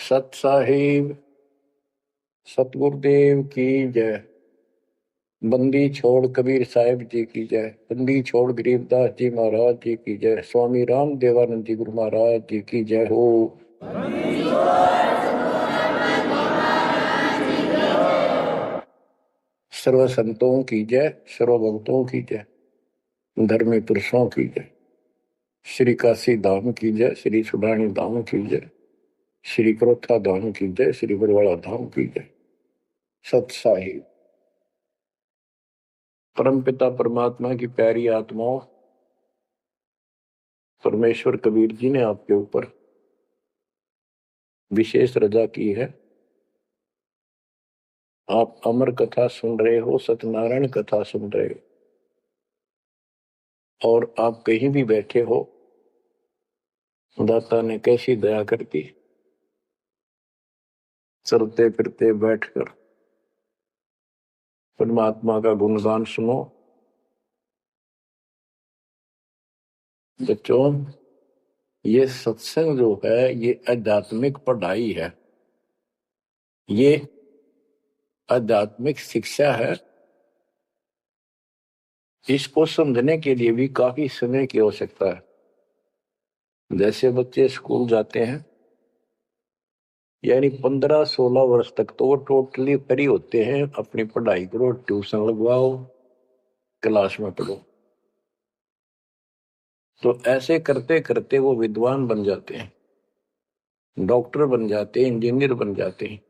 सत साहिब सतगुरुदेव की जय। बंदी छोड़ कबीर साहिब जी की जय। बंदी छोड़ गरीबदास जी महाराज जी की जय। स्वामी राम देवानंद जी गुरु महाराज जी की जय हो। सर्व संतों की जय, सर्व भक्तों की जय, धर्मी पुरुषों की जय। श्री काशी धाम की जय, श्री सुब्राणी धाम की जय, श्री क्रोथा धाम की जय, श्री बरवाड़ा धाम की जय। सत साहिब परमपिता परमात्मा की प्यारी आत्माओं, परमेश्वर कबीर जी ने आपके ऊपर विशेष रजा की है। आप अमर कथा सुन रहे हो, सत्यनारायण कथा सुन रहे हो, और आप कहीं भी बैठे हो, दाता ने कैसी दया कर दी। चलते फिरते बैठकर परमात्मा का गुणगान सुनो। बच्चों, ये सत्संग जो है ये आध्यात्मिक पढ़ाई है, ये आध्यात्मिक शिक्षा है। इसको समझने के लिए भी काफी समय की आवश्यकता है। जैसे बच्चे स्कूल जाते हैं, यानी 15-16 वर्ष तक तो वो टोटली फ्री होते हैं। अपनी पढ़ाई करो, ट्यूशन लगवाओ, क्लास में पढ़ो। तो ऐसे करते करते वो विद्वान बन जाते हैं, डॉक्टर बन जाते हैं, इंजीनियर बन जाते हैं,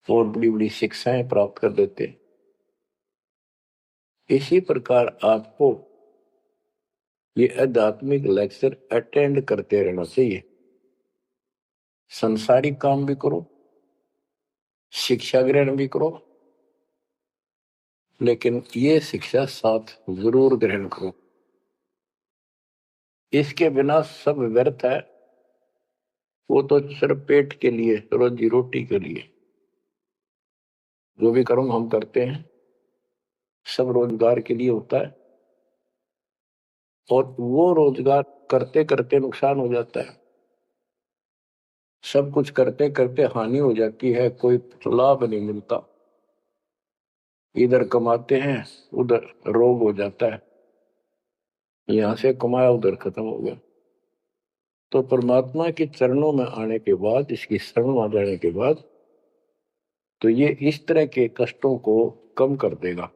और बड़ी बड़ी शिक्षाएं प्राप्त कर लेते हैं। इसी प्रकार आपको ये आध्यात्मिक लेक्चर अटेंड करते रहना चाहिए। संसारिक काम भी करो, शिक्षा ग्रहण भी करो, लेकिन ये शिक्षा साथ जरूर ग्रहण करो। इसके बिना सब व्यर्थ है। वो तो सिर्फ पेट के लिए, रोजी रोटी के लिए। जो भी कर्म हम करते हैं सब रोजगार के लिए होता है, और वो रोजगार करते करते नुकसान हो जाता है। सब कुछ करते करते हानि हो जाती है, कोई लाभ नहीं मिलता। इधर कमाते हैं, उधर रोग हो जाता है, यहां से कमाया उधर खत्म हो गया। तो परमात्मा के चरणों में आने के बाद, इसकी शरण आ जाने के बाद, तो ये इस तरह के कष्टों को कम कर देगा।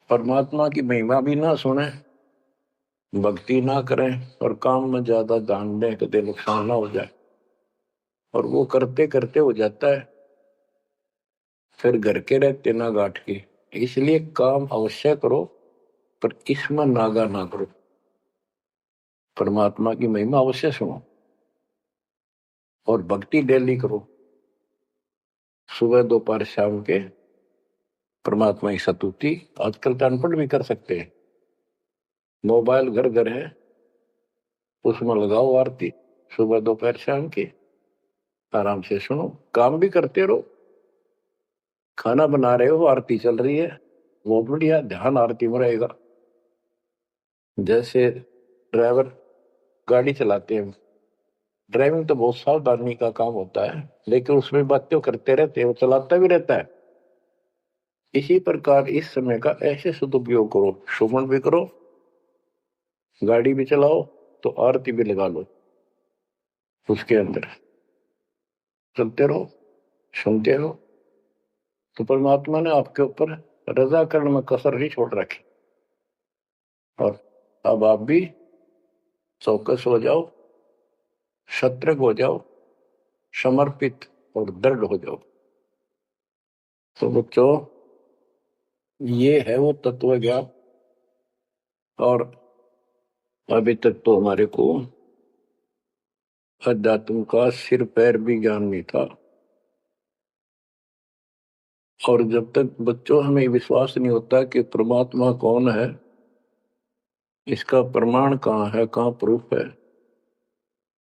परमात्मा की महिमा भी ना सुने, भक्ति ना करें, और काम में ज्यादा ध्यान दें, कदे नुकसान ना हो जाए, और वो करते करते हो जाता है। फिर घर के रहते ना गांठ की। इसलिए काम अवश्य करो, पर इसमें नागा ना करो। परमात्मा की महिमा अवश्य सुनो, और भक्ति डेली करो। सुबह दोपहर शाम के परमात्मा की स्तुति। आजकल तो अनपढ़ भी कर सकते हैं, मोबाइल घर घर है, उसमें लगाओ आरती, सुबह दोपहर शाम की, आराम से सुनो। काम भी करते रहो, खाना बना रहे हो, आरती चल रही है, वो बढ़िया, ध्यान आरती में रहेगा। जैसे ड्राइवर गाड़ी चलाते हैं, ड्राइविंग तो बहुत सावधानी का काम होता है, लेकिन उसमें बातें करते रहते हैं, वो चलाता भी रहता है। इसी प्रकार इस समय का ऐसे सदुपयोग करो, सुमन भी करो, गाड़ी भी चलाओ, तो आरती भी लगा लो। उसके अंदर चलते रहो, सुनते रहो। तो परमात्मा ने आपके ऊपर रजा करने में कसर नहीं छोड़ रखी। और अब आप भी चौकस हो जाओ, सतर्क हो जाओ, समर्पित और दृढ़ हो जाओ। तो बच्चों, ये है वो तत्व ज्ञान। और अभी तक तो हमारे को अध्यात्म का सिर पैर भी ज्ञान नहीं था। और जब तक बच्चों हमें विश्वास नहीं होता कि परमात्मा कौन है, इसका प्रमाण कहाँ है, कहाँ प्रूफ है,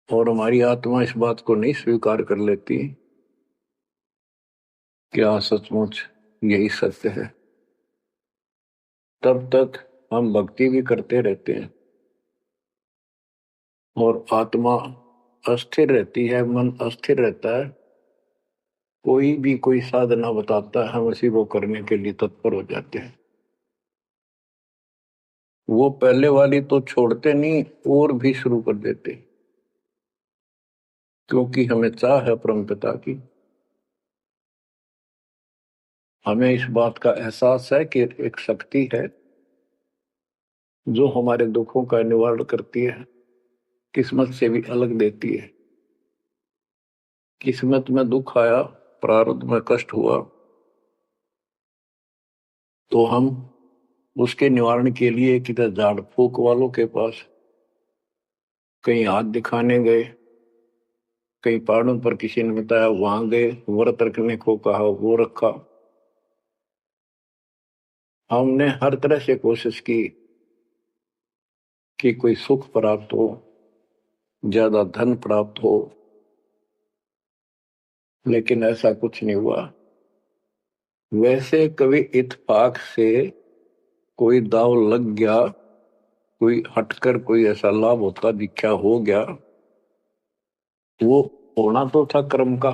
और हमारी आत्मा इस बात को नहीं स्वीकार कर लेती कि हाँ सचमुच यही सत्य है, तब तक हम भक्ति भी करते रहते हैं, और आत्मा अस्थिर रहती है, मन अस्थिर रहता है, कोई भी कोई साधना बताता है हम उसी को करने के लिए तत्पर हो जाते हैं। वो पहले वाली तो छोड़ते नहीं और भी शुरू कर देते, क्योंकि हमें चाह है परम पिता की। हमें इस बात का एहसास है कि एक शक्ति है जो हमारे दुखों का निवारण करती है, किस्मत से भी अलग देती है। किस्मत में दुख आया, प्रारब्ध में कष्ट हुआ, तो हम उसके निवारण के लिए किधर झाड़ फूक वालों के पास, कहीं हाथ दिखाने गए, कहीं पहाड़ों पर किसी ने बताया वहां गए, व्रत रखने को कहा वो रखा। हमने हर तरह से कोशिश की कि कोई सुख प्राप्त हो, ज्यादा धन प्राप्त हो, लेकिन ऐसा कुछ नहीं हुआ। वैसे कभी इत्तेफाक से कोई दाव लग गया, कोई हटकर कोई ऐसा लाभ होता दिखा हो गया, वो होना तो था कर्म का,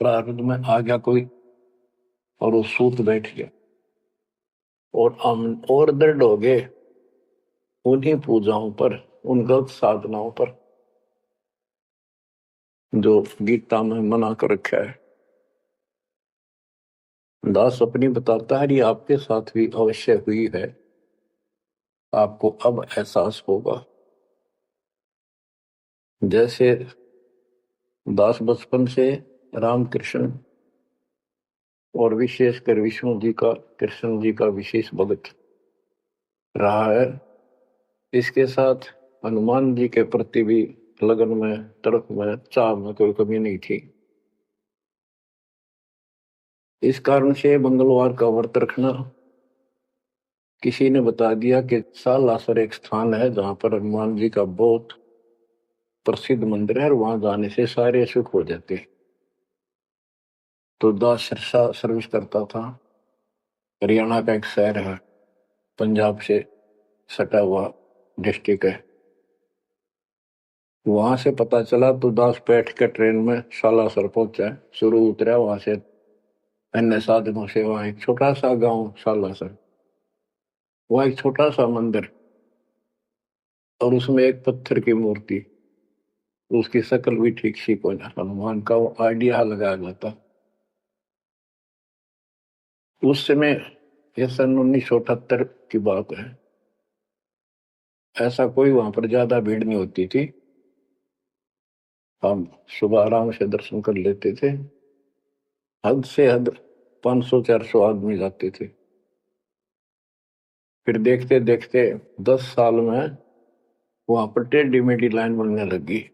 प्रारब्ध में आ गया कोई और वो सूत बैठ गया, और हम और दृढ़ हो गए उन्हीं पूजाओं पर, उन गलत साधनाओं पर जो गीता में मना कर रखा है। दास अपनी बताता है, ये आपके साथ भी अवश्य हुई है, आपको अब एहसास होगा। जैसे दास बचपन से रामकृष्ण और विशेषकर विष्णु जी का, कृष्ण जी का विशेष भक्त रहा है, इसके साथ हनुमान जी के प्रति भी लगन में, तड़प में, चाह में कोई कमी नहीं थी। इस कारण से मंगलवार का व्रत रखना, किसी ने बता दिया कि सालासर एक स्थान है जहां पर हनुमान जी का बहुत प्रसिद्ध मंदिर है और वहां जाने से सारे सुख हो जाते हैं। तो दास सिरसा सर्विस करता था, हरियाणा का एक शहर है, पंजाब से सटा हुआ डिस्ट्रिक्ट है। वहां से पता चला तो दास बैठ के ट्रेन में सालासर पहुंचा, शुरू उतरा, वहां से अन्य साधनों से वहां एक छोटा सा गांव सालासर, वहां एक छोटा सा मंदिर और उसमें एक पत्थर की मूर्ति, उसकी शक्ल भी ठीक सी को हनुमान का वो आइडिया लगाया जाता। उस समय यह सन 1978 की बात है, ऐसा कोई वहां पर ज्यादा भीड़ नहीं होती थी, हम सुबह आराम से दर्शन कर लेते थे। हद से हद 500-400 आदमी जाते थे। फिर देखते देखते 10 साल में वहां पर टेढ़ी मेढ़ी लाइन बनने लगी,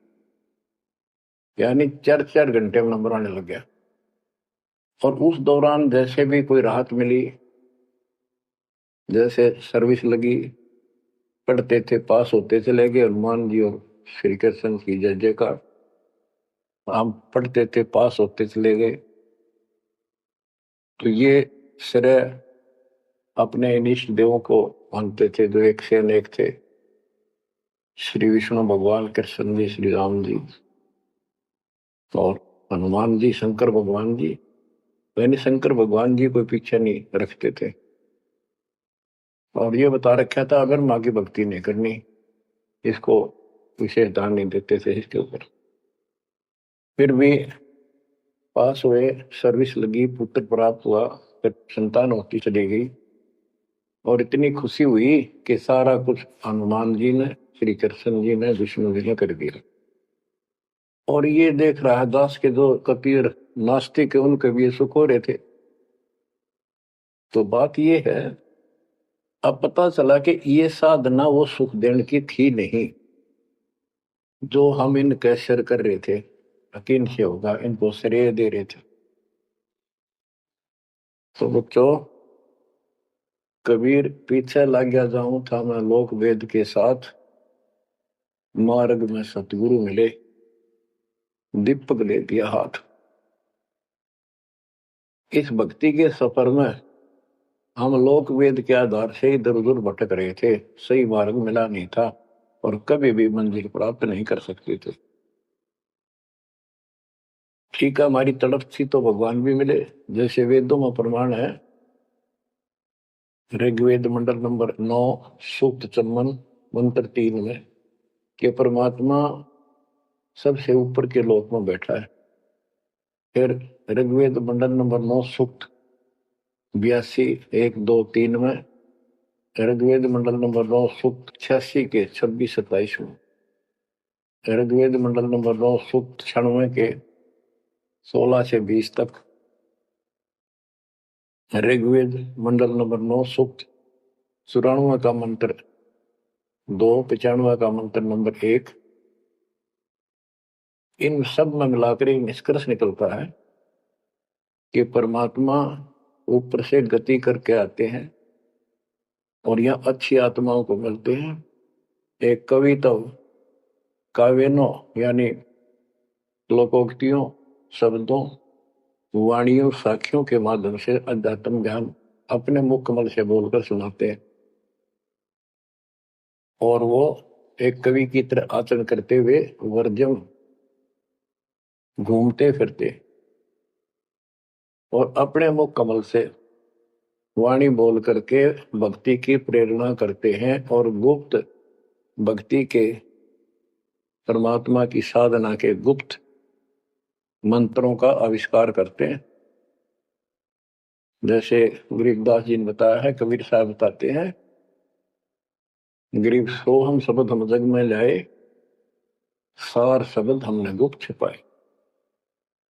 यानी 4-4 घंटे में नंबर आने लग गया। और उस दौरान जैसे भी कोई राहत मिली, जैसे सर्विस लगी, पढ़ते थे, पास होते चले गए, हनुमान जी और श्री कृष्ण की जय जयकार। हम पढ़ते थे, पास होते चले गए। तो ये श्रेय अपने इष्ट देवों को मानते थे जो एक से अनेक थे, श्री विष्णु भगवान, कृष्ण जी, श्री राम जी और हनुमान जी, शंकर भगवान जी। यानी शंकर भगवान जी को पीछे नहीं रखते थे, और ये बता रखा था अगर माँ की भक्ति नहीं करनी, इसको विशेष ध्यान नहीं देते थे इसके ऊपर। फिर भी पास हुए, सर्विस लगी, पुत्र प्राप्त हुआ, फिर संतान होती चली गई, और इतनी खुशी हुई कि सारा कुछ हनुमान जी ने, श्री कृष्ण जी ने, विष्णु जी ने कर दिया। और ये देख रहा है दास के जो कबीर नास्तिक है उनके भी सुख हो रहे थे। तो बात ये है, अब पता चला कि ये साधना वो सुख देने की थी नहीं जो हम इन कैशर कर रहे थे, यकीन से होगा इनको श्रेय दे रहे थे। तो बच्चों, कबीर पीछे लग गया जाऊं था मैं लोक वेद के साथ, मार्ग में सतगुरु मिले, दीपक ले दिया हाथ। इस भक्ति के सफर में हम लोक वेद के आधार से इधर उधर भटक रहे थे, सही मार्ग मिला नहीं था और कभी भी मंजिल प्राप्त नहीं कर सकते थे। ठीक है, हमारी तड़प थी तो भगवान भी मिले। जैसे वेदों में प्रमाण है, ऋग्वेद मंडल नंबर 9 सूक्त चम्मन मंत्र 3 में कि परमात्मा सबसे ऊपर के लोक में बैठा है। फिर ऋग्वेद मंडल नंबर 9 सूक्त 82 1 2 3 में, ऋग्वेद मंडल नंबर 9 सूक्त 86 के 26 27 में, ऋग्वेद मंडल नंबर 9 सूक्त 96 के 16 से 20 तक, ऋग्वेद मंडल नंबर 9 सूक्त 94 का मंत्र 2, 95 का मंत्र नंबर 1। इन सब में मिलाकर एक निष्कर्ष निकलता है कि परमात्मा ऊपर से गति करके आते हैं और यह अच्छी आत्माओं को मिलते हैं। एक कवि तो काव्यनों यानी लोकोक्तियों, शब्दों, वाणियों, साखियों के माध्यम से अध्यात्म ज्ञान अपने मुख कमल से बोलकर सुनाते हैं और वो एक कवि की तरह आचरण करते हुए वर्जम घूमते फिरते और अपने मुख कमल से वाणी बोल करके भक्ति की प्रेरणा करते हैं और गुप्त भक्ति के, परमात्मा की साधना के गुप्त मंत्रों का आविष्कार करते हैं। जैसे गरीबदास जी ने बताया है, कबीर साहब बताते हैं, गरीब सोहम शब्द हम जग में लाए, सार शब्द हमने गुप्त छिपाए।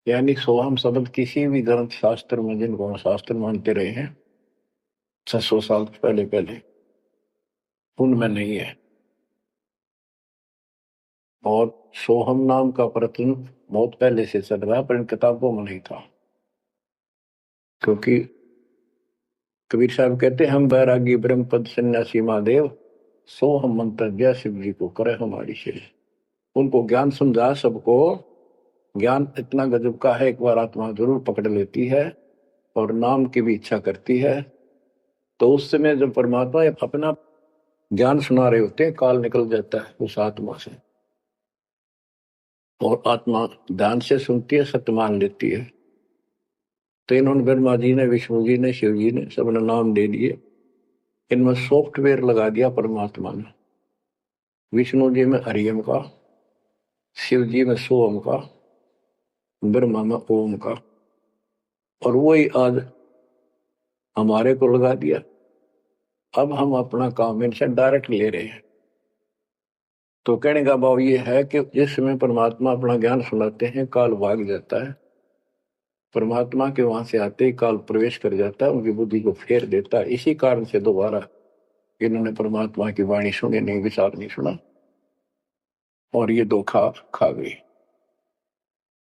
यानी सोहम शब्द किसी भी ग्रंथ शास्त्र में, जिनको हम शास्त्र मानते रहे हैं 600 साल पहले पहले, उनमें नहीं है। और सोहम नाम का प्रचलन बहुत पहले से चल रहा है, पर इन किताबों में नहीं था। क्योंकि कबीर साहब कहते हैं, हम बैरागी ब्रह्म पद सन्यासी महादेव, सोहम मंत्र जय शिव जी को करे हमारी शेष। उनको ज्ञान समझा सबको, ज्ञान इतना गजब का है, एक बार आत्मा जरूर पकड़ लेती है और नाम की भी इच्छा करती है, तो उस समय जब परमात्मा अपना ज्ञान सुना रहे होते हैं, काल निकल जाता है उस आत्मा से और आत्मा ध्यान से सुनती है, सत्य मान लेती है। तो इन्होंने ब्रह्मा जी ने, विष्णु जी ने, शिव जी ने सबने नाम दे दिए। इनमें सॉफ्टवेयर लगा दिया परमात्मा ने, विष्णु जी में हरियम का, शिव जी में सोम का, ब्रह्मा में ओम का, और वही आज हमारे को लगा दिया। अब हम अपना काम इनसे डायरेक्ट ले रहे हैं। तो कहने का भाव ये है कि जिस समय परमात्मा अपना ज्ञान सुनाते हैं, काल भाग जाता है, परमात्मा के वहां से आते ही काल प्रवेश कर जाता है, उनकी बुद्धि को फेर देता है। इसी कारण से दोबारा इन्होंने परमात्मा की वाणी सुनी नहीं, विचार नहीं सुना और ये धोखा खा गई।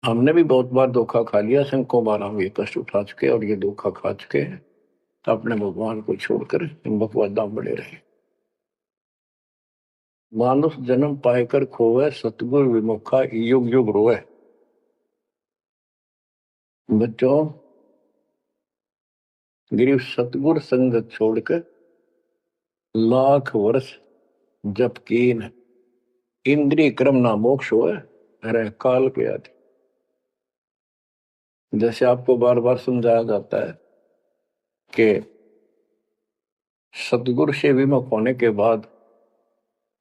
हमने भी बहुत बार धोखा खा लिया, सैकड़ों बार हम ये कष्ट उठा चुके और ये धोखा खा चुके हैं। तो अपने भगवान को छोड़कर इन बकवादा में बड़े रहे। मानुष जन्म पाएकर खोवे, सतगुर विमुखा युग युग रोए। बच्चों, गरीब सतगुर संगत छोड़कर लाख वर्ष जप कीन, इंद्रिय क्रम ना मोक्ष होए, अरे काल के आदि। जैसे आपको बार बार समझाया जाता है कि सतगुरु से विमुख होने के बाद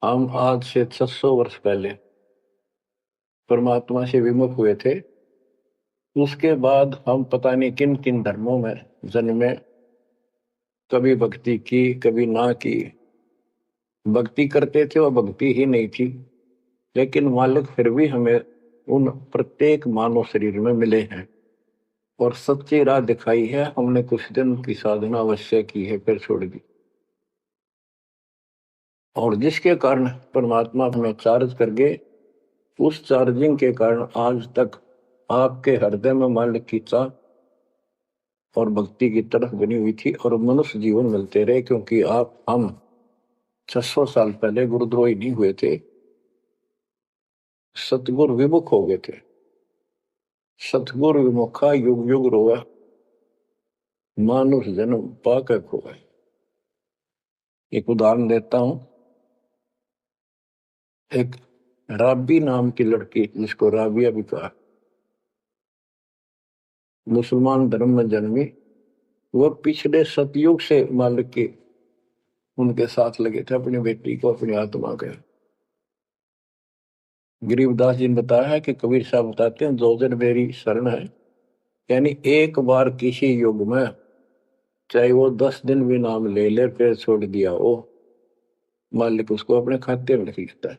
हम आज से 600 वर्ष पहले परमात्मा से विमुख हुए थे। उसके बाद हम पता नहीं किन किन धर्मों में जन्मे, कभी भक्ति की कभी ना की। भक्ति करते थे और भक्ति ही नहीं थी, लेकिन मालिक फिर भी हमें उन प्रत्येक मानव शरीर में मिले हैं और सच्ची राह दिखाई है। हमने कुछ दिन की साधना अवश्य की है, फिर छोड़ दी, और जिसके कारण परमात्मा हमें चार्ज कर गए। उस चार्जिंग के कारण आज तक आपके हृदय में मालिक की चाह और भक्ति की तरफ बनी हुई थी और मनुष्य जीवन मिलते रहे, क्योंकि हम 600 साल पहले गुरुद्रोही नहीं हुए थे, सतगुरु विमुख हो गए थे। सतगुरु विमुखा युग युग रोआ, मानुष जन्म पाकर खोआ। एक उदाहरण देता हूं। एक राबी नाम की लड़की, जिसको राबिया भी कहा, मुसलमान धर्म में जन्मी, वह पिछले सतयुग से मालिक के उनके साथ लगे थे अपनी बेटी को अपनी आत्मा के। गरीबदास जी ने बताया है कि कबीर साहब बताते हैं, दो दिन मेरी शरण है, यानी एक बार किसी युग में चाहे वो 10 दिन भी नाम ले ले फिर छोड़ दिया वो, मालिक उसको अपने खाते में लिख लेता है।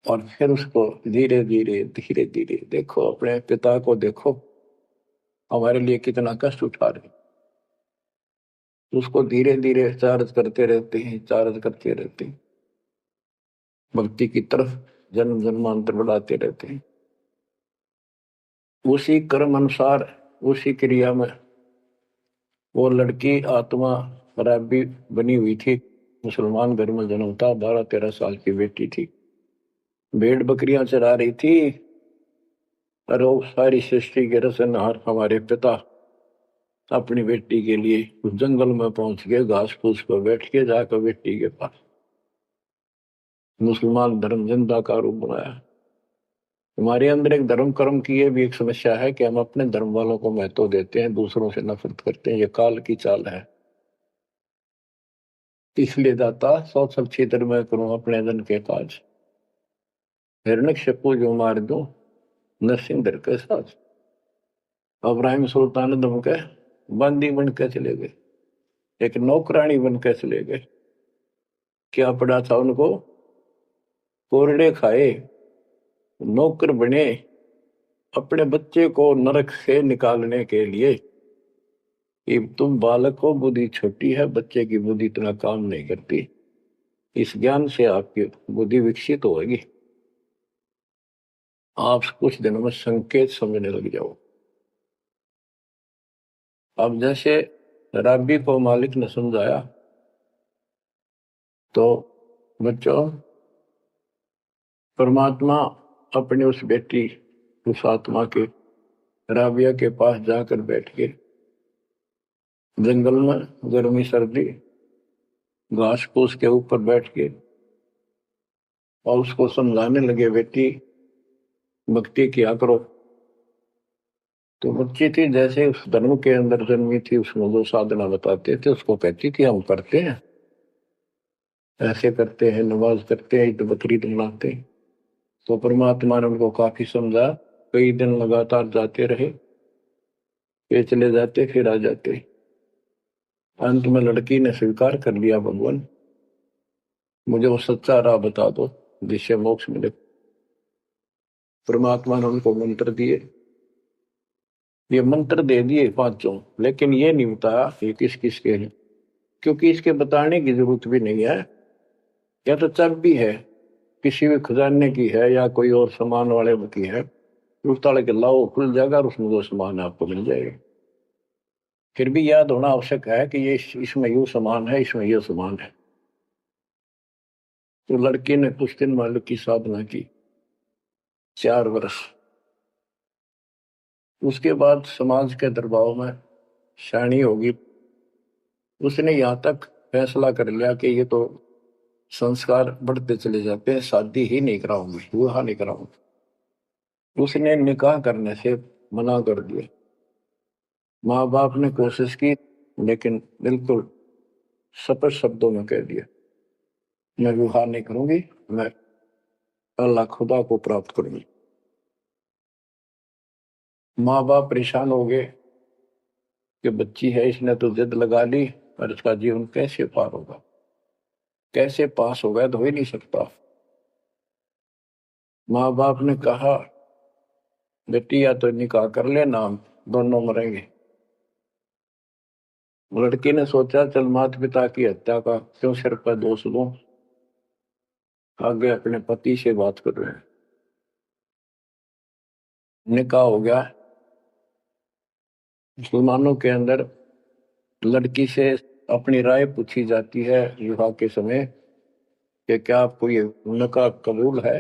और फिर उसको धीरे धीरे धीरे धीरे देखो, अपने पिता को देखो हमारे लिए कितना कष्ट उठा रहे, उसको धीरे धीरे चार्ज करते रहते हैं, चार्ज करते रहते हैं, भक्ति की तरफ जन्म जन्मांतर बढ़ाते रहते हैं। उसी कर्म अनुसार उसी क्रिया में वो लड़की आत्मा शराबी बनी हुई थी, मुसलमान घर में जन्म था, 12-13 साल की बेटी थी, भेड़ बकरियां चरा रही थी। और वो सारी सृष्टि के रचनहार हमारे पिता अपनी बेटी के लिए उस जंगल में पहुंच गए, घास फूस पर बैठ के जाकर बेटी के पास मुसलमान धर्म जिंदा का रूप बनाया। हमारे अंदर एक धर्म कर्म की ये भी एक समस्या है कि हम अपने धर्म वालों को महत्व देते हैं, दूसरों से नफरत करते हैं। ये काल की चाल है। इसलिए दाता सौ सब क्षेत्र में करूं अपने धन के काज, हिरण्यकशिपु जो मार दूं नरसिंह धर के साथ। इब्राहिम सुल्तान दम के बंदी बन के चले गए, एक नौकरानी बन के चले गए। क्या पड़ा था उनको? कोरड़े खाए, नौकर बने अपने बच्चे को नरक से निकालने के लिए कि तुम बालक हो, बुद्धि छोटी है, बच्चे की बुद्धि इतना काम नहीं करती, इस ज्ञान से आपकी बुद्धि विकसित होगी, आप कुछ दिनों में संकेत समझने लग जाओ। अब जैसे रबी को मालिक ने समझाया, तो बच्चों परमात्मा अपनी उस बेटी उस आत्मा के राबिया के पास जाकर बैठ के जंगल में गर्मी सर्दी घास फूस के ऊपर बैठ के और उसको समझाने लगे, बेटी भक्ति किया करो। तो बच्ची थी, जैसे उस धर्म के अंदर जन्मी थी, उसमें जो साधना बताते थे उसको कहती थी हम करते हैं, ऐसे करते हैं, नमाज करते हैं, ईद बकरीद मनाते हैं। तो परमात्मा ने उनको काफी समझा, कई दिन लगातार जाते रहे, फिर चले जाते फिर आ जाते। अंत में लड़की ने स्वीकार कर लिया, भगवान मुझे वो सच्चा राह बता दो जिससे मोक्ष मिले। परमात्मा ने उनको मंत्र दिए, ये मंत्र दे दिए पांचों, लेकिन ये नहीं बताया ये किस किस के हैं, क्योंकि इसके बताने की जरूरत भी नहीं है। या तो चाबी है, किसी भी खजाने की है या कोई और सामान वाले की है, उस ताले के लाओ खुल जाएगा और उसमें जो सामान है आपको मिल जाएगा। फिर भी याद होना आवश्यक है कि ये इसमें यू सामान है, इसमें यह सामान है। तो लड़की ने कुछ दिन मालिक की साधना की, 4 वर्ष। उसके बाद समाज के दरबाव में शानी होगी, उसने यहां तक फैसला कर लिया कि ये तो संस्कार बढ़ते चले जाते हैं, शादी ही नहीं कराऊंगी, विवाह नहीं कराऊंगी। उसने निकाह करने से मना कर दिया। माँ बाप ने कोशिश की, लेकिन बिल्कुल स्पष्ट शब्दों में कह दिया, मैं विवाह नहीं करूंगी, मैं अल्लाह खुदा को प्राप्त करूंगी। माँ बाप परेशान हो गए कि बच्ची है, इसने तो जिद लगा ली, और इसका जीवन कैसे पार होगा, कैसे पास होगा, तो हो ही नहीं सकता। माँ बाप ने कहा, बेटी या तो निकाह कर लेना, हम दोनों मरेंगे। लड़की ने सोचा, चल माता पिता की हत्या का क्यों सिर पर दोष दूं, आगे अपने पति से बात कर रहे हैं। निकाह हो गया। मुसलमानों के अंदर लड़की से अपनी राय पूछी जाती है विवाह के समय कि क्या आपको ये निकाह कबूल है।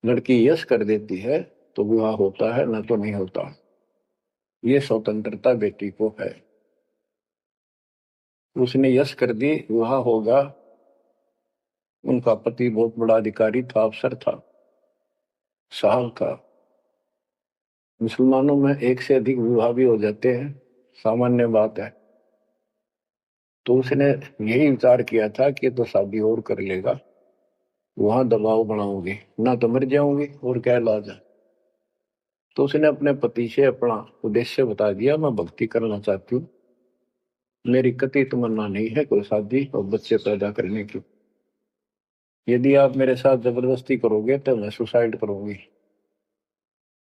लड़की यस कर देती है तो विवाह होता है, न तो नहीं होता। ये स्वतंत्रता बेटी को है। उसने यस कर दी, विवाह होगा। उनका पति बहुत बड़ा अधिकारी था, अफसर था, साहब था। मुसलमानों में एक से अधिक विवाह भी हो जाते हैं, सामान्य बात है। तो उसने यही विचार किया था कि तो शादी और कर लेगा, वहां दबाव बनाऊंगी ना तो मर जाऊंगी और क्या इलाज है। तो उसने अपने पति से अपना उद्देश्य बता दिया, मैं भक्ति करना चाहती हूँ, मेरी कति तमन्ना नहीं है कोई शादी और बच्चे पैदा करने की। यदि आप मेरे साथ जबरदस्ती करोगे तो मैं सुसाइड करूंगी।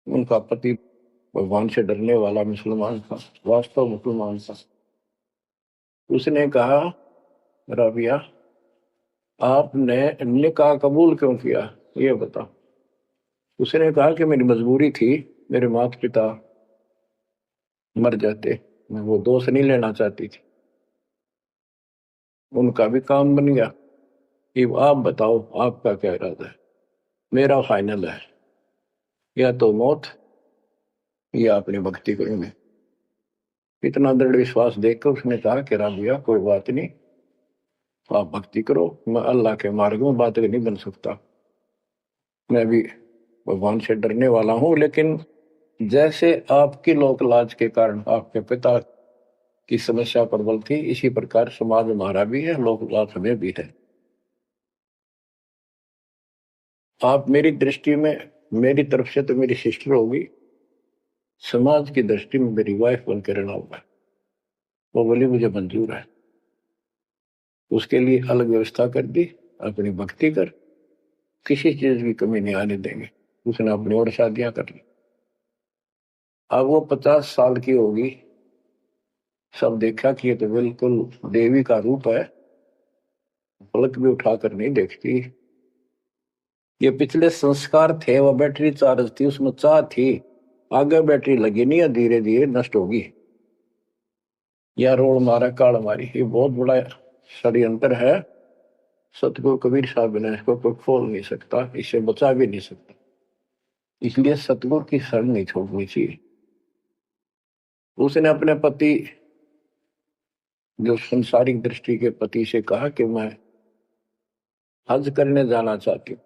उनका पति भगवान से डरने वाला मुसलमान था, वास्तव मुसलमान था। उसने कहा, राबिया, आपने निकाह कबूल क्यों किया, ये बता। उसने कहा कि मेरी मजबूरी थी, मेरे माता पिता मर जाते, मैं वो दोष नहीं लेना चाहती थी, उनका भी काम बन गया। कि आप बताओ आपका क्या इरादा है। मेरा फाइनल है, या तो मौत या अपनी भक्ति करूंगे। इतना दृढ़ विश्वास देखकर उसने कहा कि राबिया कोई बात नहीं, आप भक्ति करो, मैं अल्लाह के मार्ग में बात नहीं बन सकता, मैं भी भगवान से डरने वाला हूं। लेकिन जैसे आपकी लोक लाज के कारण आपके पिता की समस्या प्रबल थी, इसी प्रकार समाज हमारा भी है, लोक लाज हमें भी है। आप मेरी दृष्टि में, मेरी तरफ से तो मेरी सिस्टर होगी, समाज की दृष्टि में मेरी वाइफ बनकर रहना होगा। वो बोली मुझे मंजूर है। उसके लिए अलग व्यवस्था कर दी, अपनी भक्ति कर, किसी चीज की कमी नहीं आने देंगे। उसने अपनी और शादियां कर ली। अब वो 50 साल की होगी, सब देखा कि ये तो बिल्कुल देवी का रूप है, पलक भी उठाकर नहीं देखती। ये पिछले संस्कार थे, वो बैटरी चार्ज थी, उसमें चाह थी, आगे बैटरी लगी नहीं है, धीरे धीरे नष्ट होगी। या रोड मारा काल मारी, ये बहुत बड़ा षड्यंत्र है। सतगुरु कबीर साहब ने इसको कोई खोल नहीं सकता, इसे बचा भी नहीं सकता। इसलिए सतगुरु की शरण नहीं छोड़नी चाहिए। उसने अपने पति, जो संसारिक दृष्टि के पति से कहा कि मैं हज करने जाना चाहती हूँ।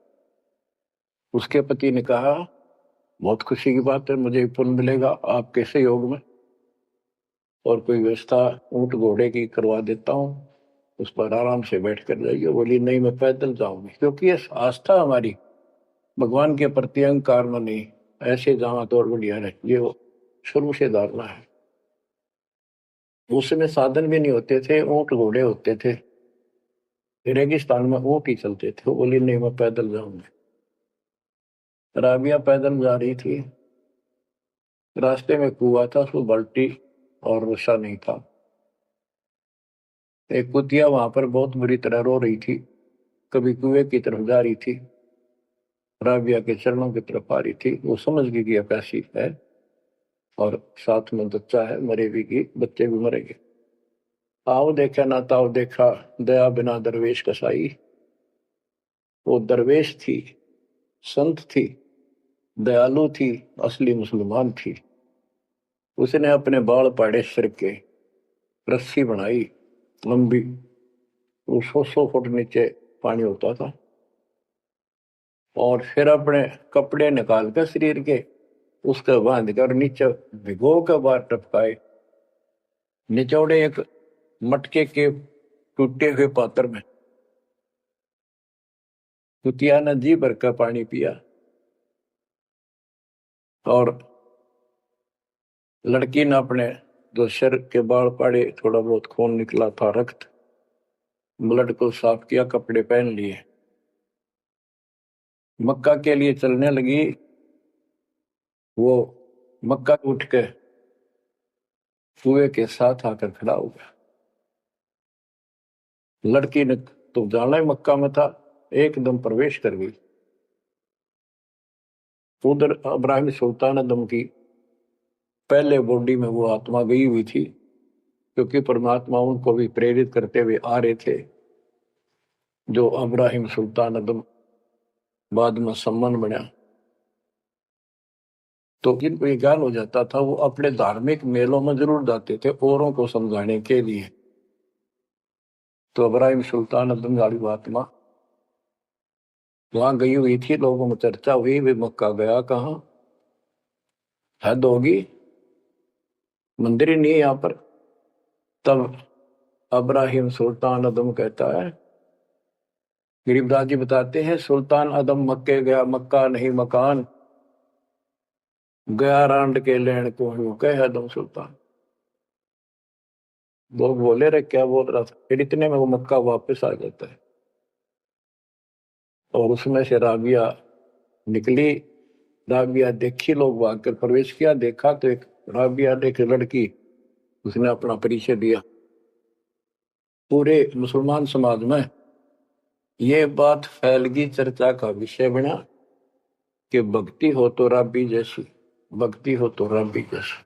उसके पति ने कहा, बहुत खुशी की बात है, मुझे पुण्य मिलेगा आपके सहयोग में, और कोई व्यवस्था ऊंट घोड़े की करवा देता हूँ, उस पर आराम से बैठ कर जाइए। बोली नहीं, मैं पैदल जाऊंगी, क्योंकि ये आस्था हमारी भगवान के प्रति अहंकार में नहीं, ऐसे जाना तो और बढ़िया है, ये शुरू से धारणा है। उसमें साधन भी नहीं होते थे, ऊंट घोड़े होते थे, रेगिस्तान में ऊंट ही चलते थे। वो बोली नहीं, मैं पैदल जाऊंगी। राबिया पैदल जा रही थी, रास्ते में कुआं था, उसमें बाल्टी और रस्सा नहीं था। एक कुतिया वहां पर बहुत बुरी तरह रो रही थी, कभी कुएं की तरफ जा रही थी, राबिया के चरणों की तरफ आ रही थी। वो समझ गई कि प्यासी है और साथ में बच्चा है, मरेगी की, बच्चे भी मरेंगे। आओ देखा ना ताओ देखा, दया बिना दरवेश कसाई। वो दरवेश थी, संत थी, दयालु थी, असली मुसलमान थी। उसने अपने बाल पाड़े सिर के, रस्सी बनाई लंबी, वो 100 फुट नीचे पानी होता था, और फिर अपने कपड़े निकाल कर शरीर के उसके बांध कर नीचे भिगो कर बाहर टपकाए, निचोड़े एक मटके के टूटे हुए पात्र में। कुतिया ने जी भर का पानी पिया, और लड़की ने अपने जो सिर के बाल पाड़े, थोड़ा बहुत खून निकला था, रक्त, ब्लड को साफ किया, कपड़े पहन लिए, मक्का के लिए चलने लगी। वो मक्का उठ के कुएं के साथ आकर खड़ा हो गया। लड़की ने तो जाना ही मक्का में था, एकदम प्रवेश कर गई। उधर इब्राहिम सुल्तान दम की पहले बॉडी में वो आत्मा गई हुई थी, क्योंकि परमात्मा उनको भी प्रेरित करते हुए आ रहे थे। जो इब्राहिम सुल्तान दम बाद में सम्मान बना, तो जिनको ये ज्ञान हो जाता था, वो अपने धार्मिक मेलों में जरूर जाते थे औरों को समझाने के लिए। तो इब्राहिम सुल्तान दम वाली आत्मा वहां गई हुई थी, लोगों में चर्चा हुई, वे मक्का गया कहाँ। हद होगी, मंदिर ही नहीं है यहाँ पर। तब अब्राहिम सुल्तान अदम कहता है, गरीबदास जी बताते हैं, सुल्तान अदम मक्के गया, मक्का नहीं मकान, गया रांड के लेन को यूं कह अदम सुल्तान। लोग बोले रे क्या बोल रहा था, फिर इतने में वो मक्का वापस आ जाता है। और उसमें से राबिया निकली। राबिया देखी, लोग भाग कर प्रवेश किया, देखा तो एक राबिया ने, एक लड़की, उसने अपना परिचय दिया। पूरे मुसलमान समाज में ये बात फैल गई, चर्चा का विषय बना कि भक्ति हो तो राबी जैसी, भक्ति हो तो राबी जैसी।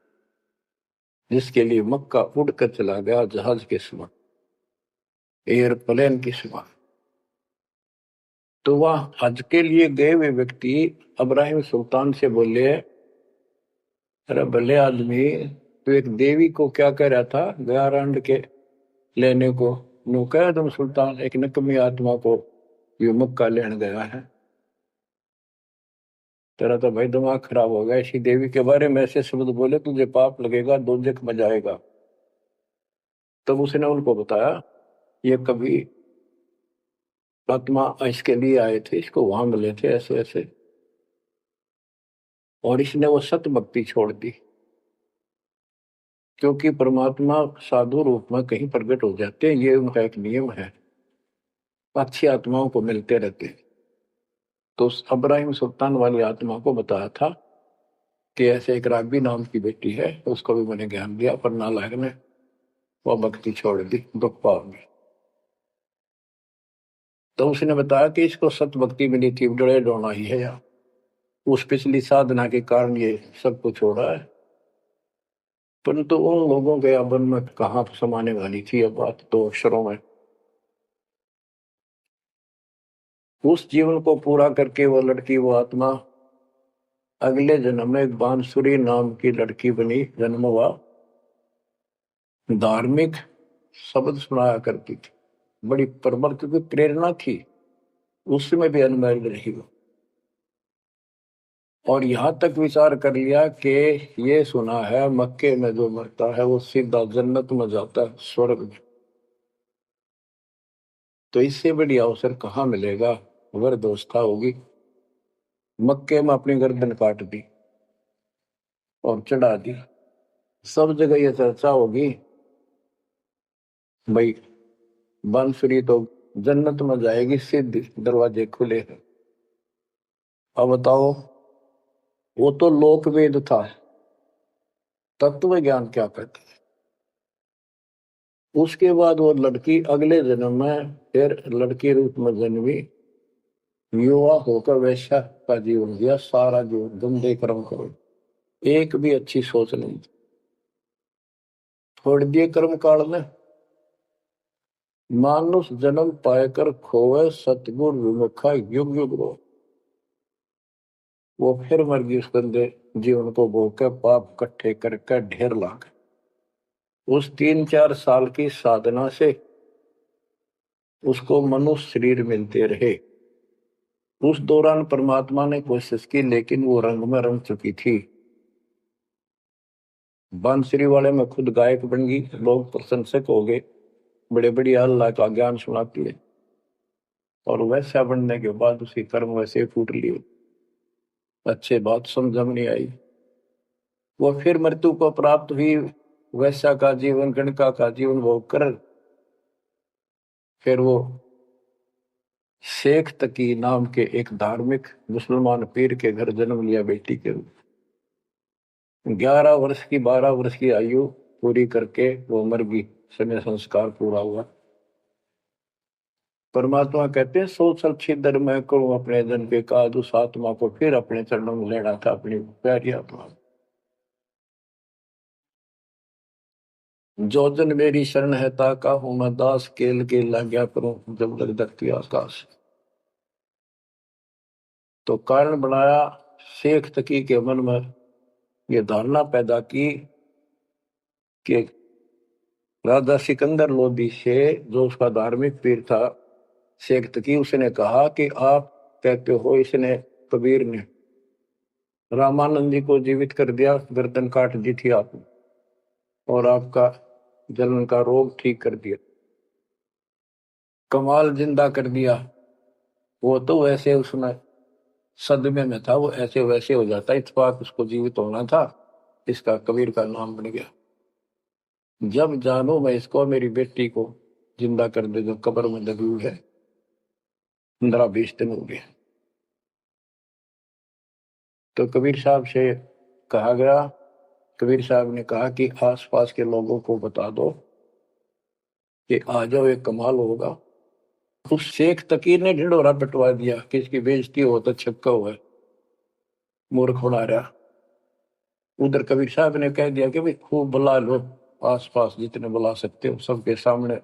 जिसके लिए मक्का उड़कर चला गया जहाज के समान, एयरप्लेन की समान। तो वह हज के लिए गए हुए व्यक्ति अब्राहिम सुल्तान से बोले, अरे भले आदमी, तो एक देवी को क्या कह रहा था, गया रांड के लेने को, नो कह तुम सुल्तान, एक नकमी आत्मा को ये मक्का लेने गया है। तेरा तो भाई दिमाग खराब हो गया, इसी देवी के बारे में ऐसे शब्द बोले, तुझे पाप लगेगा, दोजख में जाएगा। तब उसने उनको बताया, ये कभी आत्मा इसके लिए आए थे, इसको वहां मिले थे ऐसे ऐसे, और इसने वो सत भक्ति छोड़ दी। क्योंकि परमात्मा साधु रूप में कहीं प्रकट हो जाते हैं, ये उनका एक नियम है, अच्छी आत्माओं को मिलते रहते हैं। तो उस अब्राहिम सुल्तान वाली आत्मा को बताया था कि ऐसे एक राबी नाम की बेटी है, उसको भी मैंने ज्ञान दिया, पर नालायक ने वो भक्ति छोड़ दी, दुख पाव में। तो उसने बताया कि इसको सत भक्ति मिली थी, डरे डोना ही है यार, उस पिछली साधना के कारण ये सब कुछ हो रहा है। परंतु उन लोगों के अमन में कहाँ समाने वाली थी ये बात, तो अक्षरों में। उस जीवन को पूरा करके वो लड़की, वो आत्मा अगले जन्म में एक बांसुरी नाम की लड़की बनी, जन्म हुआ। धार्मिक शब्द सुनाया करती थी, बड़ी प्रबल, क्योंकि प्रेरणा थी, उसमें भी अनमैरिड रही वो। और यहां तक विचार कर लिया कि ये सुना है मक्के में जो मरता है वो सीधा जन्नत में जाता है, स्वर्ग में। तो इससे बड़ी अवसर कहाँ मिलेगा, अगर दोस्ता होगी। मक्के में अपनी गर्दन काट दी और चढ़ा दी, सब जगह ये चर्चा होगी, भाई बांसुरी तो जन्नत में जाएगी, सिद्ध दरवाजे खुले हैं। अब बताओ, वो तो लोक वेद था, तत्व ज्ञान क्या कहते हैं। उसके बाद वो लड़की अगले जन्म में फिर लड़की रूप में जन्मी, युवा होकर वैश्या का जीवन दिया, सारा जीवन गंदे कर्म करो, एक भी अच्छी सोच नहीं, छोड़ दिए कर्म काल में। मानुष जन्म पाकर खोए, सतगुर विमुखा युग युग रो। वो फिर मर गई उस गंदे जीवन को भोग के, पाप इकट्ठे करके ढेर लाग। उस 3-4 साल की साधना से उसको मनुष्य शरीर मिलते रहे। उस दौरान परमात्मा ने कोशिश की, लेकिन वो रंग में रंग चुकी थी। बांसुरी वाले में खुद गायक बन गई, लोग प्रशंसक हो गए, बड़े बड़ी अल्लाह का ज्ञान सुनाती है। और वैसा बनने के बाद उसकी कर्म वैसे फूट लिए, अच्छे बात समझ में नहीं आई। वो फिर मृत्यु को प्राप्त हुई, वैसा का जीवन, गणका का जीवन भोग कर फिर वो शेख तकी नाम के एक धार्मिक मुसलमान पीर के घर जन्म लिया बेटी के रूप। 11 वर्ष की, 12 वर्ष की आयु पूरी करके वो मर गई, समय संस्कार पूरा हुआ। परमात्मा कहते हैं, सोचल छिदर मैं करूं अपने जन के काज, उस आत्मा को फिर अपने चरणों में लेना था, अपनी प्यारी आत्मा। जो जन मेरी शरण है ताका हूं मैं दास, केल के लाग्या करूं जब लग धरती आकाश। तो कारण बनाया, शेख तकी के मन में ये धारणा पैदा की कि राजा सिकंदर लोदी से, जो उसका धार्मिक पीर था शेख तकी, उसने कहा कि आप कहते हो, इसने कबीर ने रामानंद जी को जीवित कर दिया, गर्दन काट दी थी आपने, और आपका जलन का रोग ठीक कर दिया। कमाल जिंदा कर दिया। वो तो वैसे उसमें सदमे में था, वो ऐसे वैसे हो जाता, इत्तेफाक उसको जीवित होना था, इसका कबीर का नाम बन गया। जब जानो मैं इसको, मेरी बेटी को जिंदा कर दे जो कब्र में दबी हुई है, 15-20 दिन हो गए। तो कबीर साहब से कहा गया, कबीर साहब ने कहा कि आसपास के लोगों को बता दो कि आ जाओ, एक कमाल होगा। उस शेख तकीर ने ढिंढोरा पिटवा दिया कि इसकी बेइज्जती हो तो छक्का हुआ है, मूर्ख बना रहा। उधर कबीर साहब ने कह दिया कि भाई खूब बुला लो, आसपास जितने बुला सकते हो, सबके सामने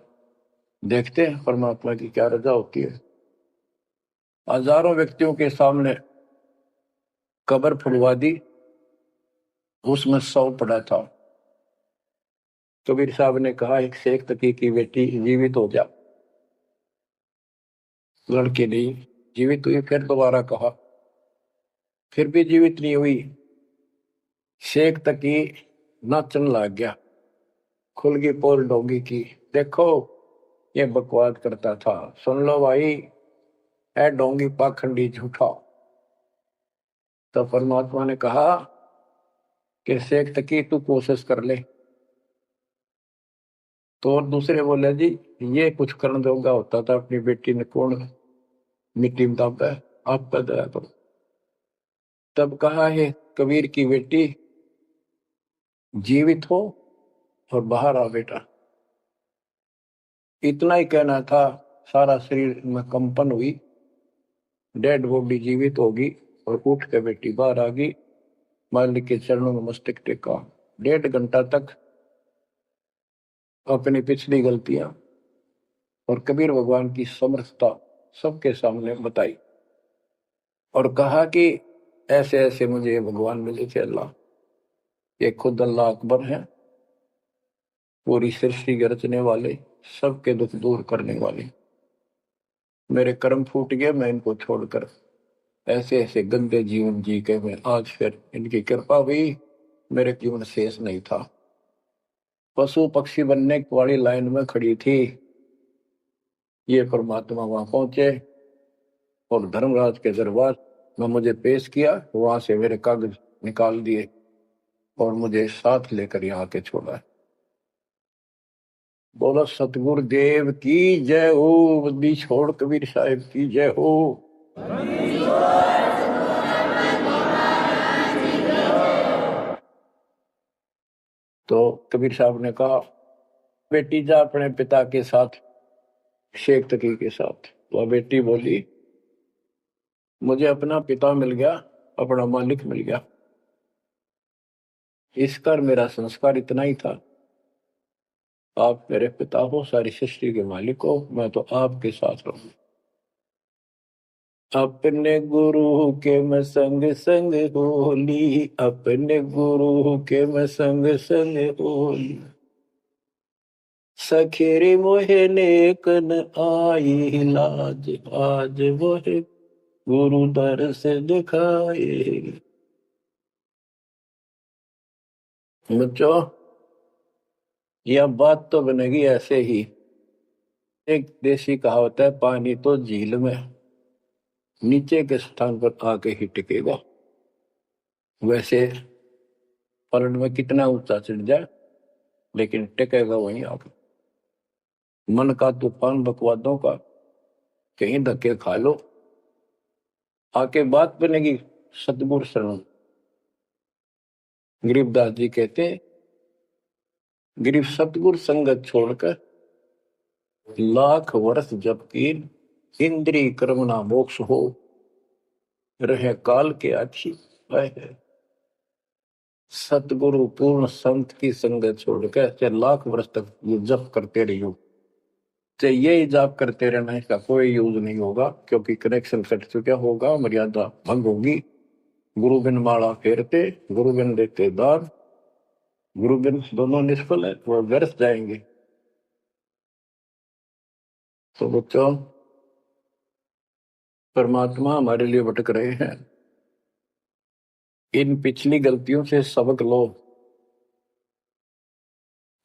देखते हैं परमात्मा की क्या रजा होती है। हजारों व्यक्तियों के सामने कब्र फुलवा दी, उसमें 100 पड़ा था। कबीर साहब ने कहा एक शेख तकी की बेटी जीवित हो जा, लड़की नहीं जीवित हुई। फिर दोबारा कहा, फिर भी जीवित नहीं हुई। शेख तकी नाचन लग गया, खुल गई पोल डोगी की। देखो ये बकवाद करता था, सुन लो भाई, है डोंगी पाखंडी झूठा। तो परमात्मा ने कहा कि शेख तकी तू कोशिश कर ले। तो और दूसरे बोले जी ये कुछ करने दोगा होता था, अपनी बेटी ने कौन मिट्टी में दाबा है, आपका दया करो। तब कहा है कबीर की बेटी जीवित हो और बाहर आ बेटा। इतना ही कहना था, सारा शरीर में कंपन हुई, डेड बॉडी जीवित होगी, और उठ के बेटी बाहर आ गई। मालिक के चरणों में मस्तक टेका, 1.5 घंटा तक अपनी पिछली गलतियां और कबीर भगवान की समर्थता सबके सामने बताई, और कहा कि ऐसे ऐसे मुझे भगवान मिले थे अल्लाह, ये खुद अल्लाह अकबर है, पूरी सृष्टि के रचने वाले, सबके दुख दूर करने वाले। मेरे कर्म फूट गए, मैं इनको छोड़कर ऐसे ऐसे गंदे जीवन जी के मैं आज फिर इनकी कृपा हुई, मेरे जीवन शेष नहीं था। पशु पक्षी बनने वाली लाइन में खड़ी थी, ये परमात्मा वहां पहुंचे और धर्मराज के दरबार में मुझे पेश किया, वहां से मेरे कागज निकाल दिए और मुझे साथ लेकर यहाँ के छोड़ा। बोलो सतगुरु देव की जय हो, बद्दी छोड़ कबीर साहिब की जय हो। तो कबीर साहब ने कहा बेटी जा अपने पिता के साथ, शेख तकी के साथ। वह बेटी बोली मुझे अपना पिता मिल गया, अपना मालिक मिल गया, इस कर मेरा संस्कार इतना ही था। आप मेरे पिता हो, सारी सृष्टि के मालिक हो, मैं तो आपके साथ रहूं। अपने गुरु के मैं संग संग होली, अपने गुरु के मैं संग संग होली, सखेरे मोहे नेकन आई लाज, आज मोहे गुरु दर से दिखाए। बच्चों यह बात तो बनेगी ऐसे ही। एक देसी कहावत है, पानी तो झील में नीचे के स्थान पर आके ही टिकेगा। वैसे पलट में कितना ऊंचा चढ़ जाए लेकिन टिकेगा वहीं आके। मन का तूफान बकवादों का, कहीं धक्के खा लो, आके बात बनेगी सतगुरु शरण। गरीबदास जी कहते, गरीब सतगुरु संगत छोड़कर लाख वर्ष जबकि इंद्रिय कर्म ना मोक्ष हो, रहे काल के आखी है। सतगुरु पूर्ण संत की संगत छोड़कर चाहे लाख वर्ष तक ये जप करते रहियो, चाहे ये जाप करते रहना, इसका कोई यूज नहीं होगा, क्योंकि कनेक्शन कट चुका होगा, मर्यादा भंग होगी। गुरु बिन माला फेरते, गुरु बिन देते दान, गुरु बिन दोनों निष्फल है, वो व्यर्थ जाएंगे। तो बच्चों परमात्मा हमारे लिए भटक रहे हैं, इन पिछली गलतियों से सबक लो,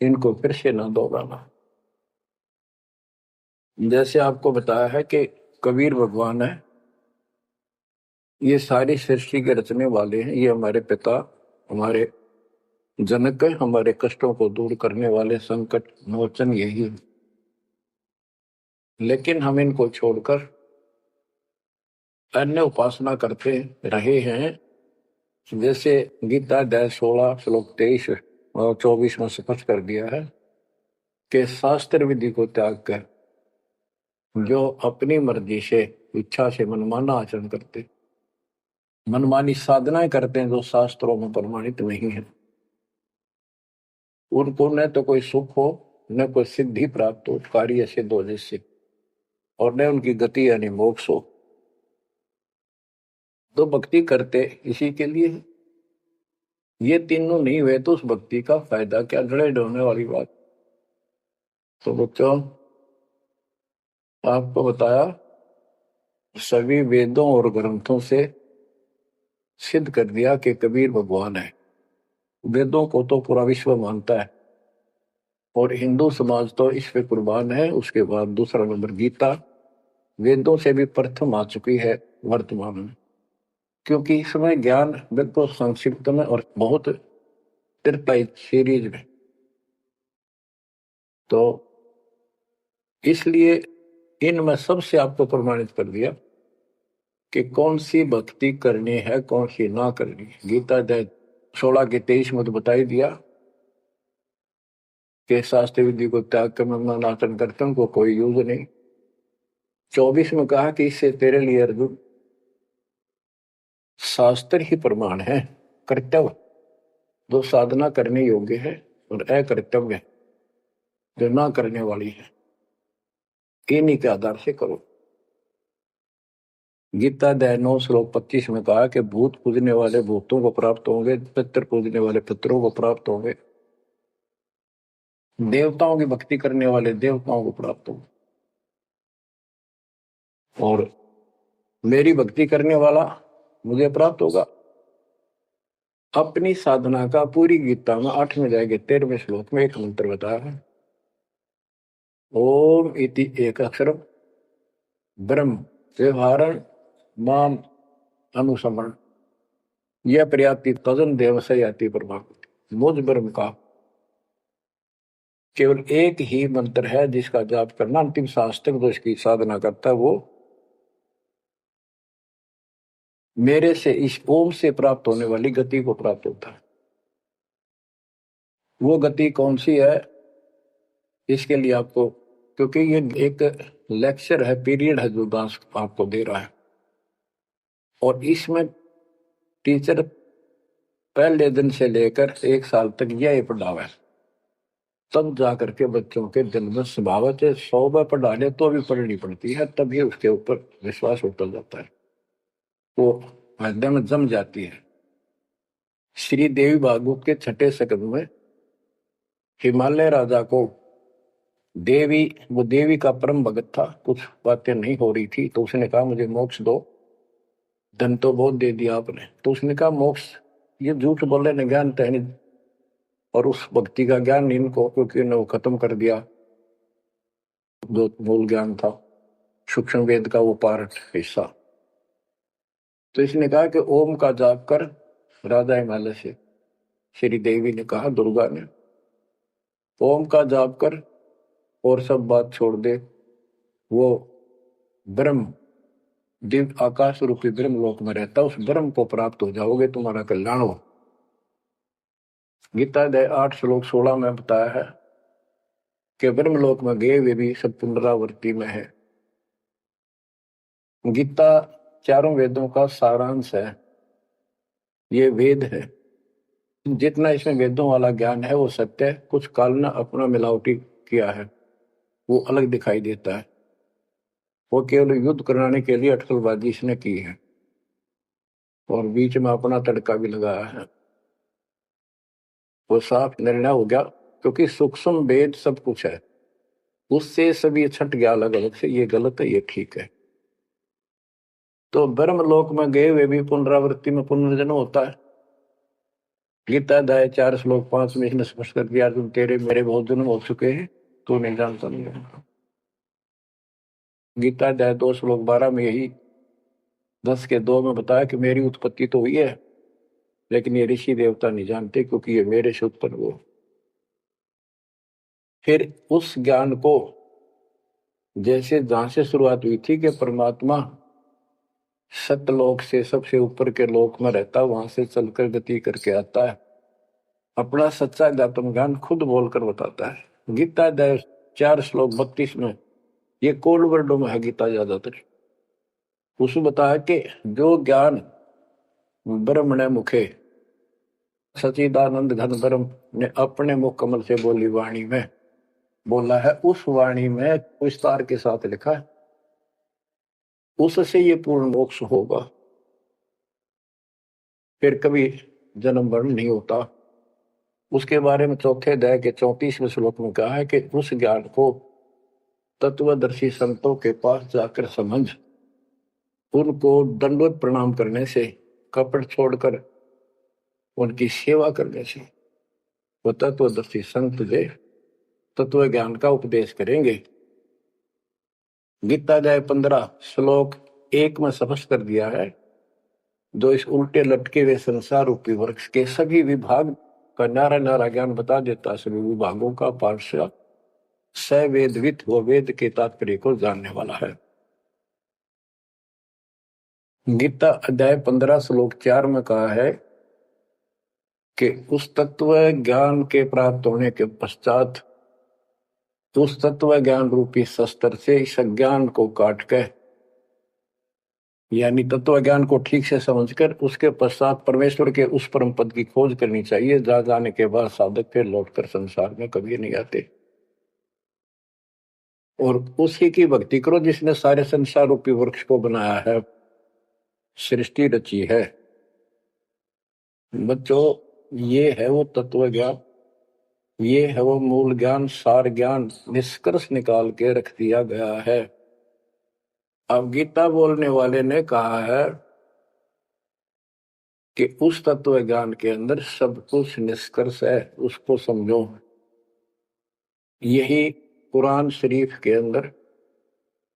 इनको फिर से ना दोहराना। जैसे आपको बताया है कि कबीर भगवान है, ये सारी सृष्टि के रचने वाले हैं, ये हमारे पिता, हमारे जनक है, हमारे कष्टों को दूर करने वाले संकट मोचन यही है। लेकिन हम इनको छोड़कर अन्य उपासना करते रहे हैं। जैसे गीता अध्याय 16 श्लोक 23 और 24 में स्पष्ट कर दिया है कि शास्त्र विधि को त्याग कर जो अपनी मर्जी से इच्छा से मनमाना आचरण करते, मनमानी साधनाएं करते हैं जो शास्त्रों में प्रमाणित नहीं है, उनको न तो कोई सुख हो, न कोई सिद्धि प्राप्त हो, कार्य सिद्ध हो जिससे, और न उनकी गति यानी मोक्ष हो। तो भक्ति करते इसी के लिए है। ये तीनों नहीं हुए तो उस भक्ति का फायदा क्या, लड़े ढोने वाली बात। तो बच्चों, आपको बताया सभी वेदों और ग्रंथों से सिद्ध कर दिया कि कबीर भगवान है। वेदों को तो पूरा विश्व मानता है और हिंदू समाज तो इस पे कुर्बान है। उसके बाद दूसरा नंबर गीता, वेदों से भी प्रथम आ चुकी है वर्तमान में, क्योंकि इसमें ज्ञान बिल्कुल संक्षिप्त में और बहुत त्रिपाई सीरीज में। तो इसलिए इनमें सबसे आपको प्रमाणित कर दिया कि कौन सी भक्ति करनी है, कौन सी ना करनी है। गीता अध्याय 16 के 23 में तो बता ही दिया कि शास्त्र विधि को त्याग कर मनमाना करते उनको कोई यूज नहीं। 24 में कहा कि इससे तेरे लिए अर्जुन शास्त्र ही प्रमाण है, कर्तव्य जो साधना करने योग्य है और अकर्तव्य जो ना करने वाली है, इन्हीं के आधार से करो। गीता अध्याय 9 श्लोक 25 में कहा कि भूत पूजने वाले भूतों को प्राप्त होंगे, पितर पूजने वाले पितरों को प्राप्त होंगे, देवताओं की भक्ति करने वाले देवताओं को प्राप्त होंगे, और मेरी भक्ति करने वाला मुझे प्राप्त होगा। अपनी साधना का पूरी गीता में 8वें अध्याय के 13वें श्लोक में एक मंत्र बताया है, ओम इति एक अक्षर ब्रह्म व्यवहारण माम अनुसमरण यह पर्याप्ति तजन देव से याति प्रभाव। मुझ ब्रह्म का केवल एक ही मंत्र है जिसका जाप करना अंतिम शास्त्र जो इसकी साधना करता है वो मेरे से, इस ओम से प्राप्त होने वाली गति को प्राप्त होता है। वो गति कौन सी है, इसके लिए आपको, क्योंकि ये एक लेक्चर है, पीरियड है जो दास आपको दे रहा है, और इसमें टीचर पहले दिन से लेकर 1 साल तक यह पढ़ावा है, तब जाकर के बच्चों के दिल में स्वभावत है। 100 बार पढ़ा ले तो भी पढ़नी पड़ती है, तभी उसके ऊपर विश्वास उतर जाता है, वो हृदय में जम जाती है। श्री देवी भागवत के 6ठे सकंद में हिमालय राजा को देवी, वो देवी का परम भगत था, कुछ बातें नहीं हो रही थी, तो उसने कहा मुझे मोक्ष दो, धन तो बहुत दे दिया आपने। तो उसने कहा मोक्ष, ये झूठ बोले न, ज्ञान तो है नहीं, और उस भक्ति का ज्ञान इनको, क्योंकि उन्होंने वो खत्म कर दिया जो मूल ज्ञान था, सूक्ष्म वेद का वो पार्ट हिस्सा। तो इसने कहा कि ओम का जाप कर। राजा हिमालय से श्री देवी ने कहा, दुर्गा ने, ओम का जाप कर और सब बात छोड़ दे, वो ब्रह्म दिव्य आकाश रूपी ब्रह्म लोक में रहता, उस ब्रह्म को प्राप्त हो जाओगे, तुम्हारा कल्याण हो। गीता अध्याय 8 श्लोक 16 में बताया है कि ब्रह्मलोक में गए वे भी सब पुनरावृत्ति में है। गीता चारों वेदों का सारांश है, ये वेद है। जितना इसमें वेदों वाला ज्ञान है वो सत्य है, कुछ काल ने अपना मिलावटी किया है, वो अलग दिखाई देता है। वो केवल युद्ध कराने के लिए अटकलबाजी इसने की है और बीच में अपना तड़का भी लगाया है। वो साफ निर्णय हो गया, क्योंकि सूक्ष्म वेद सब कुछ है, उससे सभी छट गया अलग अलग से, ये गलत है ये ठीक है। तो ब्रह्मलोक में गए वे भी पुनरावृत्ति में पुनर्जन्म होता है, गीता अध्याय 4 श्लोक 5 में इसने स्पष्ट कर दिया, तुम तेरे मेरे बहुत जन्म हो चुके हैं, तू नहीं जानता नहीं है। गीता अध्याय 2 श्लोक 12 में यही 10 के 2 में बताया कि मेरी उत्पत्ति तो हुई है, लेकिन ये ऋषि देवता नहीं जानते, क्योंकि ये मेरे से उत्पन्न हुए। फिर उस ज्ञान को जैसे जहां से शुरुआत हुई थी कि परमात्मा सतलोक से सबसे ऊपर के लोक में रहता, वहां से चलकर गति करके आता है, अपना सच्चा अध्यात्म ज्ञान खुद बोलकर बताता है। गीता अध्याय 4 श्लोक 32 में, ये कोड वर्डों में है गीता ज्यादातर, उसमें बताया कि जो ज्ञान ब्रह्मणे मुखे सचिदानंद घन ब्रह्म ने अपने मुख कमल से बोली वाणी में बोला है, उस वाणी में विस्तार के साथ लिखा है, उससे ये पूर्ण मोक्ष होगा, फिर कभी जन्म मरण नहीं होता। उसके बारे में चौथे अध्याय के 34वें श्लोक में कहा है कि उस ज्ञान को तत्वदर्शी संतों के पास जाकर समझ, उनको दंडवत प्रणाम करने से, कपट छोड़कर उनकी सेवा करने से वो तत्वदर्शी संत जे तत्व ज्ञान का उपदेश करेंगे। गीता अध्याय 15 श्लोक 1 में स्पष्ट कर दिया है, जो इस उल्टे लटके हुए संसार रूपी वृक्ष के सभी विभाग का नारा नारा ज्ञान बता देता, सभी विभागों का पार्षद सवेदवित व वेद के तात्पर्य को जानने वाला है। गीता अध्याय 15 श्लोक 4 में कहा है कि उस तत्व ज्ञान के प्राप्त होने के पश्चात उस तत्व ज्ञान रूपी शस्त्र से इस अज्ञान को काट कर, यानी तत्व ज्ञान को ठीक से समझकर उसके पश्चात परमेश्वर के उस परम पद की खोज करनी चाहिए, जहां जाने के बाद साधक फिर लौटकर संसार में कभी नहीं आते, और उसी की भक्ति करो जिसने सारे संसार रूपी वृक्ष को बनाया है, सृष्टि रची है। बच्चों, ये है वो तत्व ज्ञान, ये है वो मूल ज्ञान, सार ज्ञान निष्कर्ष निकाल के रख दिया गया है। अब गीता बोलने वाले ने कहा है कि उस तत्व ज्ञान के अंदर सब कुछ निष्कर्ष है, उसको समझो। यही कुरान शरीफ के अंदर,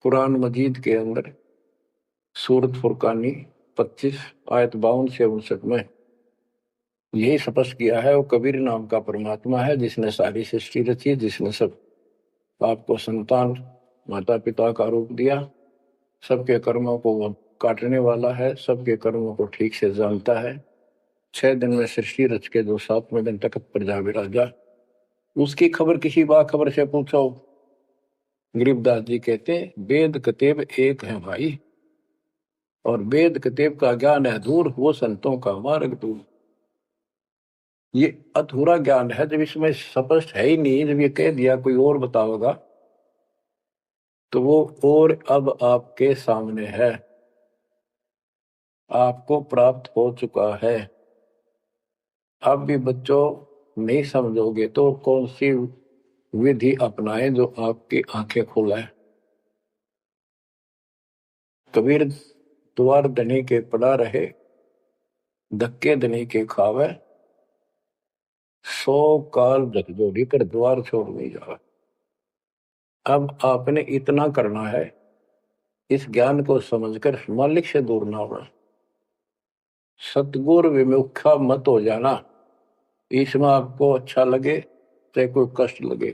कुरान मजीद के अंदर सूरत फुरकानी 25 आयत 52 से 59 में यही स्पष्ट किया है, वो कबीर नाम का परमात्मा है जिसने सारी सृष्टि रची, जिसने सब आपको संतान माता पिता का रूप दिया, सबके कर्मों को वो काटने वाला है, सबके कर्मों को ठीक से जानता है। 6 दिन में सृष्टि रच के जो 7वें दिन तक पर जा विराजा, उसकी खबर किसी बाखबर से पूछो। गरीबदास जी कहते वेद कतेब एक है भाई, और वेद कतेब का ज्ञान है दूर, वो संतों का मार्ग दूर। ये अधूरा ज्ञान है, जब इसमें स्पष्ट है ही नहीं, जब ये कह दिया कोई और बताओगा तो वो और अब आपके सामने है, आपको प्राप्त हो चुका है। अब भी बच्चों नहीं समझोगे तो कौन सी विधि अपनाए जो आपकी आंखें खोलाए। कबीर द्वार धनी के पड़ा रहे, धक्के धनी के खावे, 100 काल झकझोरी पर द्वार छोड़ नहीं जावे। अब आपने इतना करना है, इस ज्ञान को समझकर मालिक से दूर ना होना, सतगुरु विमुखा मत हो जाना। इसमें आपको अच्छा लगे चाहे कोई कष्ट लगे,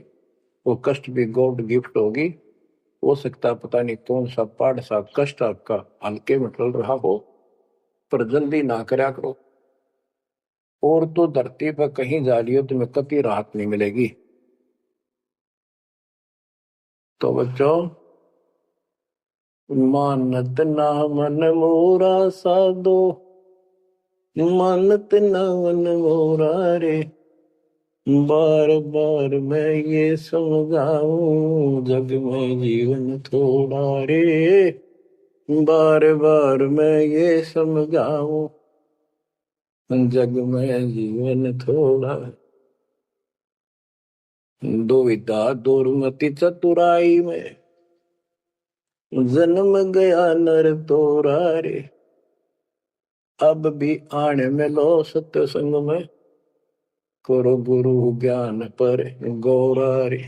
वो कष्ट भी गॉड गिफ्ट होगी। हो सकता पता नहीं कौन सा पाठ सा कष्ट आपका हल्के में टल रहा हो, पर जल्दी ना करया करो, और तो धरती पर कहीं जा रही हो तुम्हें कभी राहत नहीं मिलेगी। तो बच्चों, मानत ना मन मोरा साधो, मानत ना मन मोरा रे, बार बार मैं ये समझाऊं जग में जीवन थोड़ा रे, बार बार मैं ये समझाऊं जग में जीवन थोड़ा। दुविधा दुर्मति चतुराई में जन्म गया नर तोरा रे, अब भी आने में लो सत्संग में, करो गुरु ज्ञान पर गौरारी।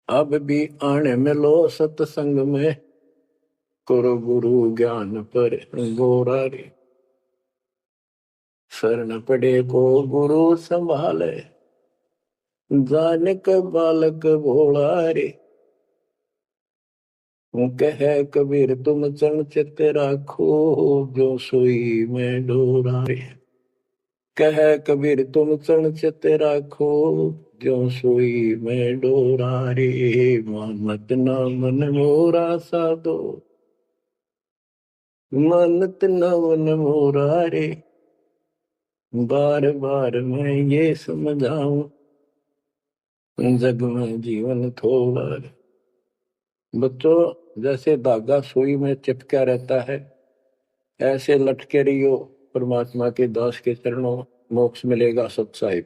अब भी आने मिलो सत्संग में, करो गुरु ज्ञान पर गौरारी। शरण पड़े को गुरु संभाले, जाने के बालक भोला रे। कह कबीर तुम चरण चित राखो, जो सोई मैं डोरा रे। कह कबीर तुम चरण चित राखो, जो सोई मैं डोरा रे। मानत ना मन मोरा साधो, मानत ना मन मोरा रे। बार बार मैं ये समझाऊं, जग में जीवन थोड़ा रे। बच्चों, जैसे धागा सुई में चिपका रहता है, ऐसे लटके रहियो परमात्मा के दास के चरणों, मोक्ष मिलेगा सत साहिब।